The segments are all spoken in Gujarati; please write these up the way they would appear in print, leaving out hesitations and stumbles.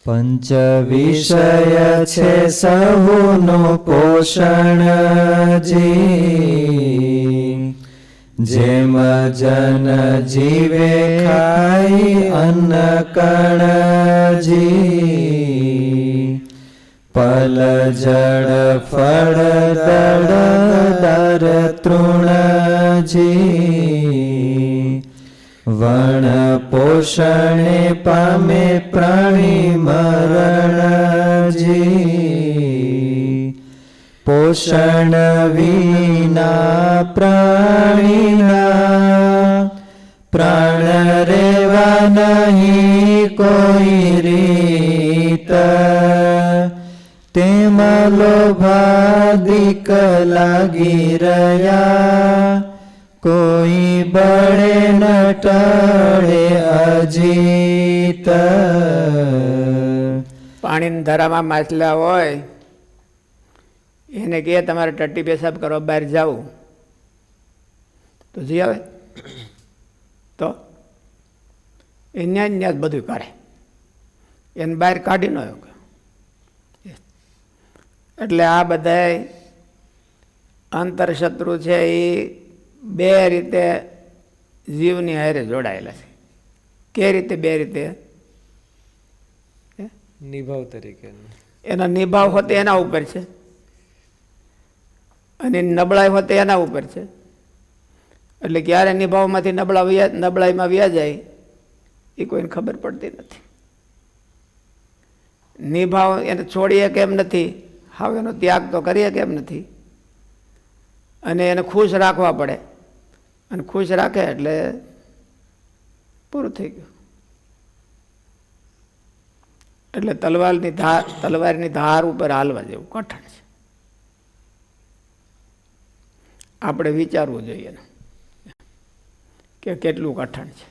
પંચ વિષય છે સહુનું પોષણજી, જેમ જન જીવે ખાઈ અન્ન કણજી, પલ જળ ફળ દળ દર તૃણજી, વણ પોષણે પામે પ્રાણી મરણજી, પોષણ વિના પ્રાણીના પ્રાણ રેવા નહીં કોઈ રીત, તેમાં લોભાદિક લાગી રહ્યા, કોઈ બળે ન ટળે અજીત. પાણીની ધારામાં માછલા હોય એને કહે તમારે ટટ્ટી પેશાબ કરવા બહાર જાવું તો જઈ આવે, તો એ ન્યાજ ન્યાજ બધું કરે, એને બહાર કાઢી ન આવ્યો. એટલે આ બધા અંતરશત્રુ છે એ બે રીતે જીવની હારે જોડાયેલા છે. કે રીતે? બે રીતે. નિભાવ તરીકે એના નિભાવ હોતે એના ઉપર છે અને નબળાઈ હોતે એના ઉપર છે. એટલે ક્યારે નિભાવમાંથી નબળાઈમાં વ્યા જાય એ કોઈને ખબર પડતી નથી. નિભાવ એને છોડીએ કેમ નથી, હવે એનો ત્યાગ તો કરીએ કેમ નથી, અને એને ખુશ રાખવા પડે, અને ખુશ રાખે એટલે પૂરું થઈ ગયું. એટલે તલવારની ધાર ઉપર હાલવા જેવું કઠણ છે. આપણે વિચારવું જોઈએ કે કેટલું કઠણ છે.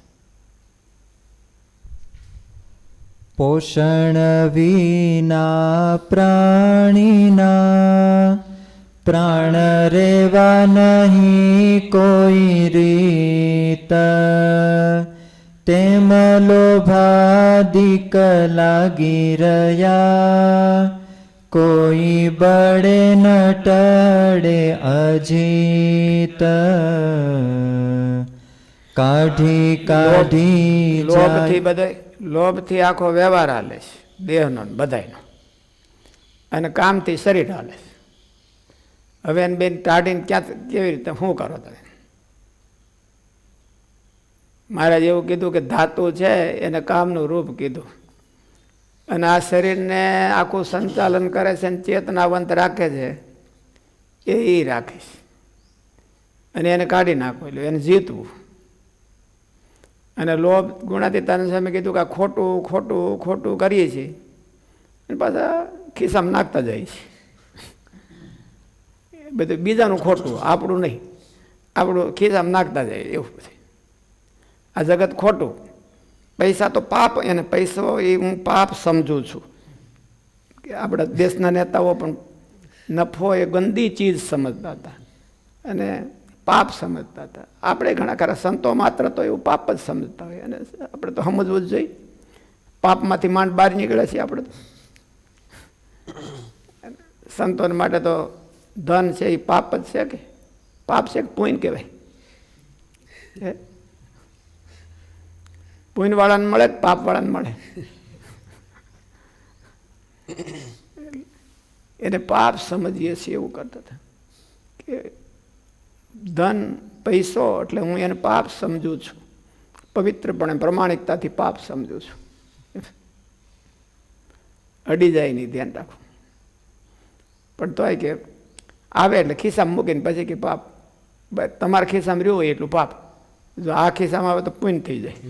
પોષણ વિના પ્રાણીના પ્રાણ રેવા નહીં કોઈ રીત, તેમ લોભાદિક લાગી રહ્યા, કોઈ બળે ન ટળે અજીત. કાઢી કાઢી લોભથી બધા, લોભથી આખો વ્યવહાર હાલે છે દેહનો બધાયનો, અને કામથી શરીર હાલે છે. હવે એને બેન ટાઢીને ક્યાં કેવી રીતે શું કરો તમે? મહારાજ એવું કીધું કે ધાતુ છે એને કામનું રૂપ કીધું, અને આ શરીરને આખું સંચાલન કરે છે અને ચેતનાવંત રાખે છે એ રાખે છે, અને એને કાઢી નાખવું એટલે એને જીતવું. અને લોભ ગુણાતીતાની સામે કીધું કે આ ખોટું ખોટું ખોટું કરીએ છીએ અને પાછા ખિસ્સામાં નાખતા જાય છે. બધું બીજાનું ખોટું, આપણું નહીં, આપણું ખિસ્સામાં નાખતા જાય એવું બધું. આ જગત ખોટું. પૈસા તો પાપ, એને પૈસો એ હું પાપ સમજું છું. કે આપણા દેશના નેતાઓ પણ નફો એ ગંદી ચીજ સમજતા હતા અને પાપ સમજતા હતા. આપણે ઘણા ખરા સંતો માત્ર તો એવું પાપ જ સમજતા હોય, અને આપણે તો સમજવું જ જોઈએ. પાપમાંથી માંડ બહાર નીકળે છે આપણે તો. સંતોને માટે તો ધન છે એ પાપ જ છે કે પાપ છે કે પુણ્ય કહેવાય? પુણ્યવાળાને મળે કે પાપવાળાને મળે? એને પાપ સમજીએ છીએ એવું કરતા હતા કે ધન પૈસો એટલે હું એને પાપ સમજું છું, પવિત્રપણે પ્રમાણિકતાથી પાપ સમજું છું. અડી જાય નહીં, ધ્યાન રાખવું. પણ તોય કે આવે એટલે ખિસ્સામાં મૂકીને પછી કે પાપ, તમારા ખિસ્સામાં રહ્યું હોય એટલું પાપ, જો આ ખિસ્સામાં આવે તો પુણ્ય થઈ જાય.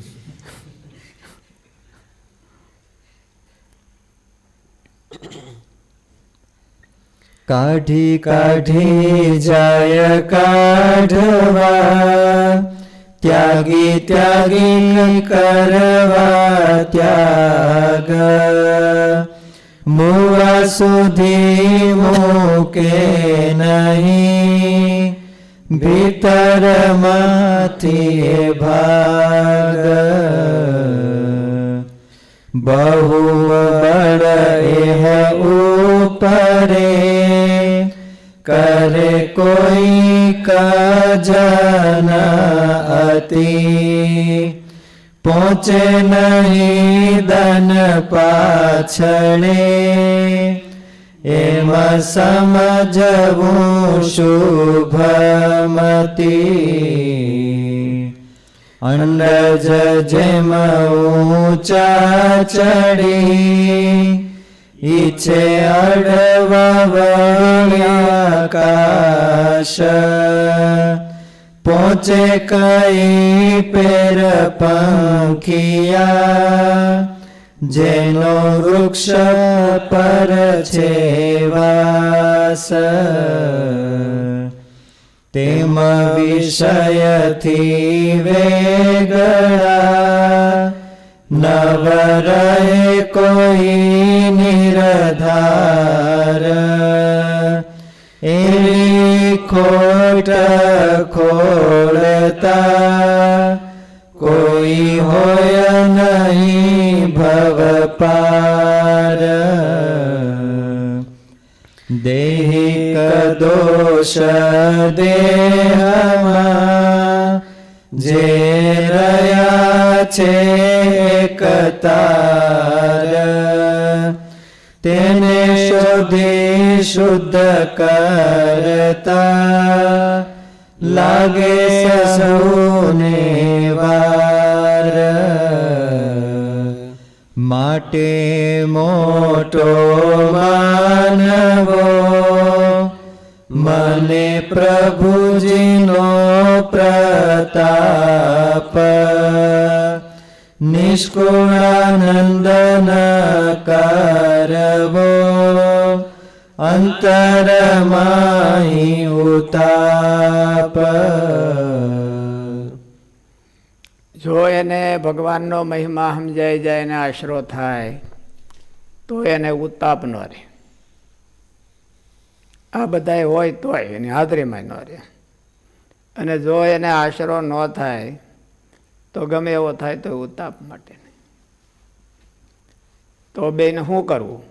કાઢી કાઢી જાય કાઢવા, ત્યાગી ત્યાગી કરવા ત્યાગ, મુવા સુધી મૂકે નહીં, ભીતરમાંથી ભાગ. बहु बड़ एह ऊपरे करे कोई काजन अति पहुँचे नहीं धन पाछळे एम समझवूं शुभमती अंडज जेम ऊंचा चढ़ी ઈચ્છે અડવા આકાશ પહોંચે કઈ પેર પંખિયા જેનો વૃક્ષ પર છે વાસ તેમ વિષયથી વેગળા નવ રહે કોઈ નિરધાર એવી ખોટ ખોળતા કોઈ હોય નહીં ભવ પાર દૈહિક દોષ દેહમાં જે રહ્યા છે કતાર તેને શોધી શુદ્ધ કરતા લાગે સૌને વાર માટે મોટો માનવો મને પ્રભુજીનો પ્રતાપ નિષ્કુળાનંદન કરવો અંતરમાહી ઉતાપ જો એને ભગવાનનો મહિમા સમજાઈ જાય એને આશરો થાય તો એને ઉતાપ ન રહે. આ બધાય હોય તોય એની હાજરીમાં ન રહે. અને જો એને આશરો ન થાય તો ગમે એવો થાય તો ઉતાપ માટે નહીં. તો બેને શું કરવું?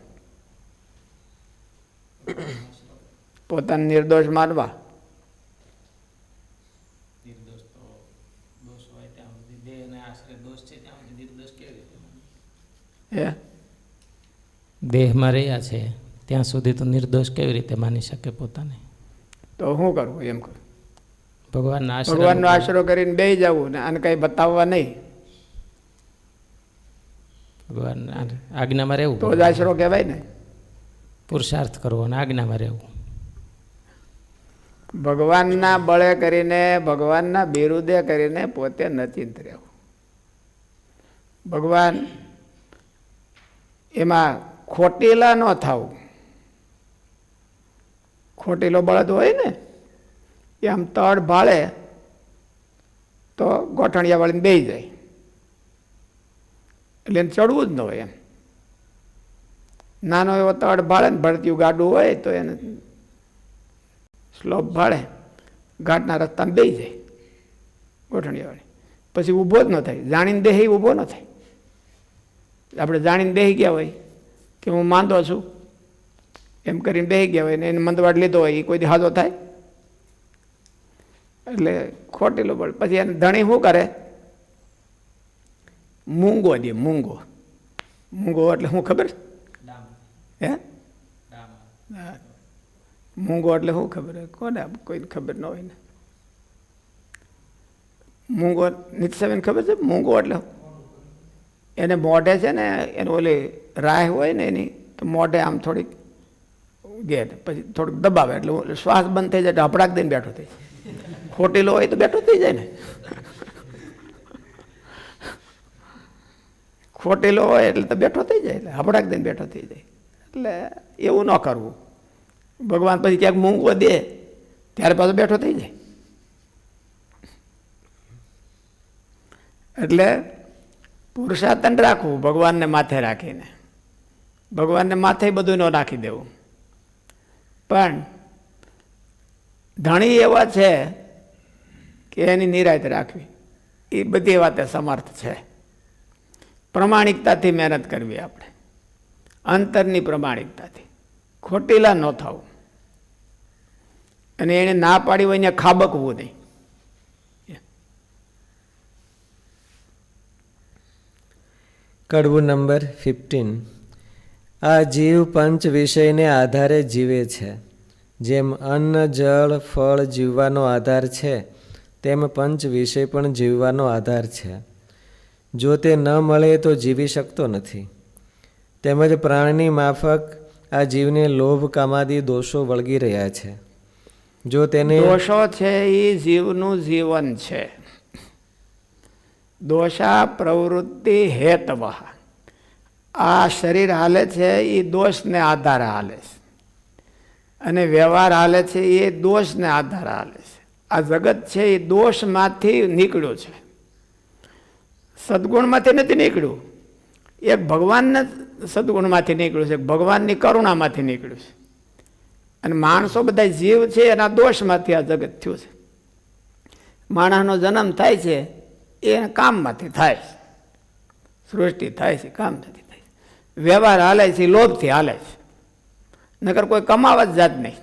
પોતાને નિર્દોષ માનવા. દેહમાં રહ્યા છે ત્યાં સુધી તો નિર્દોષ કેવી રીતે માની શકે પોતાને? તો શું કરવું? એમ કહ્યું ભગવાનનો આશરો કરીને બેસી જવું ને આને કઈ બતાવવા નહીં. ભગવાન આજ્ઞામાં રહેવું તો જ આશરો કહેવાય ને. પુરુષાર્થ કરવો અને આજ્ઞામાં રહેવું. ભગવાનના બળે કરીને ભગવાનના બિરુદે કરીને પોતે નચિંત રહેવું. ભગવાન એમાં ખોટીલા ન થવું. ખોટીલો બળદ હોય ને એ આમ તળ ભાળે તો ગોઠણિયા વાળીને બેસી જાય એટલે એને ચડવું જ ન હોય. એમ નાનો એવો તળ ભાળે ને ભરતીયું ગાડું હોય તો એને સ્લોપ ભાળે ઘાટના રસ્તામાં બેસી જાય ગોઠણિયા વાળી. પછી ઊભો જ ન થાય. જાણીને દેહી ઊભો ન થાય. આપણે જાણીને બેસી ગયા હોય કે હું માંદો છું એમ કરીને બેસી ગયા હોય ને એને મંદવાડ લીધો હોય એ કોઈ દી હાજો થાય? એટલે ખોટેલું બળ. પછી એને ધણી શું કરે? મૂંગો દે. મૂંગો એટલે શું ખબર? હે મૂંગો એટલે શું ખબર? કોને કોઈને ખબર ન હોય ને. મૂંગો નિત્યસેન ખબર છે? મૂંગો એટલે એને મોઢે છે ને એનું ઓલી રાહ હોય ને એની તો મોઢે આમ થોડીક ગેટ પછી થોડુંક દબાવે એટલે શ્વાસ બંધ થઈ જાય. હપડાક દઈને બેઠો થઈ જાય. ખોટેલો હોય તો બેઠો થઈ જાય ને. ખોટેલો હોય એટલે તો બેઠો થઈ જાય. એટલે હપડાક દઈને બેઠો થઈ જાય. એટલે એવું ન કરવું. ભગવાન પછી ક્યાંક મૂંગો દે ત્યારે પાછો બેઠો થઈ જાય. એટલે પુરુષાર્થન રાખવું ભગવાનને માથે રાખીને. ભગવાનને માથે બધું ન રાખી દેવું. પણ ધણી એવા છે કે એની નિરાયત રાખવી એ બધી વાતે સમર્થ છે. પ્રમાણિકતાથી મહેનત કરવી આપણે, અંતરની પ્રમાણિકતાથી, ખોટીલા ન થવું. અને એણે ના પાડી હોય અહીંયા ખાબકવું નહીં. કડવું નંબર 15. આ જીવ પંચ વિષયને આધારે જીવે છે. જેમ અન્ન જળ ફળ જીવવાનો આધાર છે, તેમ પંચ વિષય પણ જીવવાનો આધાર છે. જો તે ન મળે તો જીવી શકતો નથી. તેમજ પ્રાણની માફક આ જીવને લોભ કામાદી દોષો વળગી રહ્યા છે. જો તેને દોષો છે એ જીવનું જીવન છે. દોષા પ્રવૃત્તિ હેતવ. આ શરીર હાલે છે એ દોષને આધારે હાલે છે, અને વ્યવહાર હાલે છે એ દોષને આધારે હાલે છે. આ જગત છે એ દોષમાંથી નીકળ્યું છે, સદગુણમાંથી નથી નીકળ્યું. એક ભગવાનના સદગુણમાંથી નીકળ્યું છે, ભગવાનની કરુણામાંથી નીકળ્યું છે. અને માણસો બધા જીવ છે એના દોષમાંથી આ જગત થયું છે. માણસનો જન્મ થાય છે એ કામમાંથી થાય છે, સૃષ્ટિ થાય છે કામથી થાય છે. વ્યવહાર હાલે છે લોભથી હાલે છે, નકર કોઈ કમાવા જ જાત નહીં.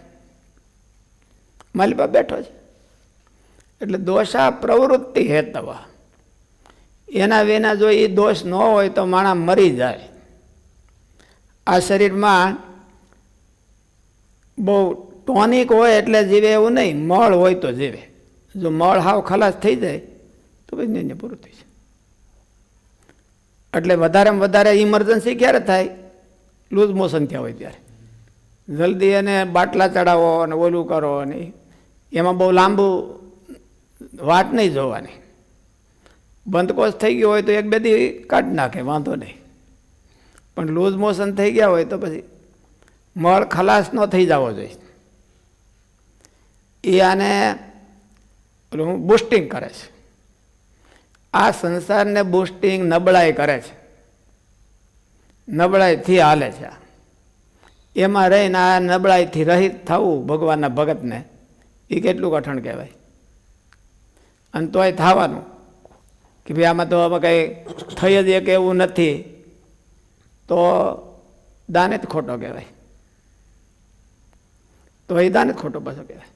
માલિપા બેઠો છે એટલે દોષા પ્રવૃત્તિ હેતવ. એના વિના જો એ દોષ ન હોય તો માણસ મરી જાય. આ શરીરમાં બહુ ટોનિક હોય એટલે જીવે એવું નહીં, મળ હોય તો જીવે. જો મળ હાવ ખલાસ થઈ જાય તો પછી એને પૂરું થઈ જાય. એટલે વધારેમાં વધારે ઇમરજન્સી ક્યારે થાય? લૂઝ મોશન થયા હોય ત્યારે. જલ્દી એને બાટલા ચડાવો અને ઓલું કરો, અને એમાં બહુ લાંબુ વાટ નહીં જોવાની. બંધકોશ થઈ ગયો હોય તો એક બે દી કાઢી નાખે, વાંધો નહીં. પણ લૂઝ મોશન થઈ ગયા હોય તો પછી મળ ખલાસ ન થઈ જવો જોઈએ. એ આને બુસ્ટિંગ કરે છે. આ સંસારને બુસ્ટિંગ નબળાઈ કરે છે, નબળાઈથી હાલે છે. એમાં રહીને આ નબળાઈથી રહિત થવું ભગવાનના ભગતને એ કેટલું કઠણ કહેવાય. અને તોય થવાનું કે ભાઈ આમાં તો હવે કંઈ થઈ જ એક એવું નથી, તો દાને જ ખોટો કહેવાય. તો એ દાને જ ખોટો પાછો કહેવાય.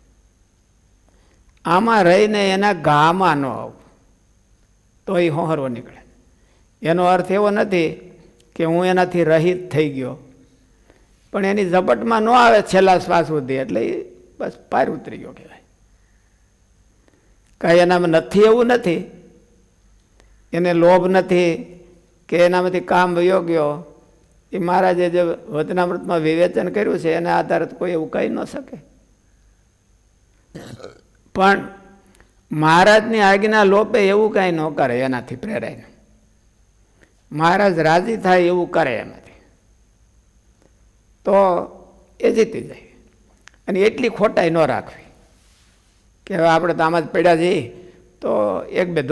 આમાં રહીને એના ઘામાં ન આવું તો એ હોહરવો નીકળે. એનો અર્થ એવો નથી કે હું એનાથી રહિત થઈ ગયો, પણ એની ઝપટમાં ન આવે છેલ્લા શ્વાસ સુધી, એટલે એ બસ પાર ઉતરી ગયો કહેવાય. કાંઈ એનામાં નથી એવું નથી, એને લોભ નથી કે એનામાંથી કામ વયો ગયો. એ મહારાજે જે વચનામૃતમાં વિવેચન કર્યું છે એના આધારે કોઈ એવું કહી ન શકે. પણ મહારાજની આજ્ઞા લોપે એવું કાંઈ ન કરે એનાથી પ્રેરાઈને. મહારાજ રાજી થાય એવું કરે એનાથી, તો એ જીતી જાય. અને એટલી ખોટાઈ ન રાખવી કે હવે આપણે તો આમાં જ પડ્યા છીએ તો એક બે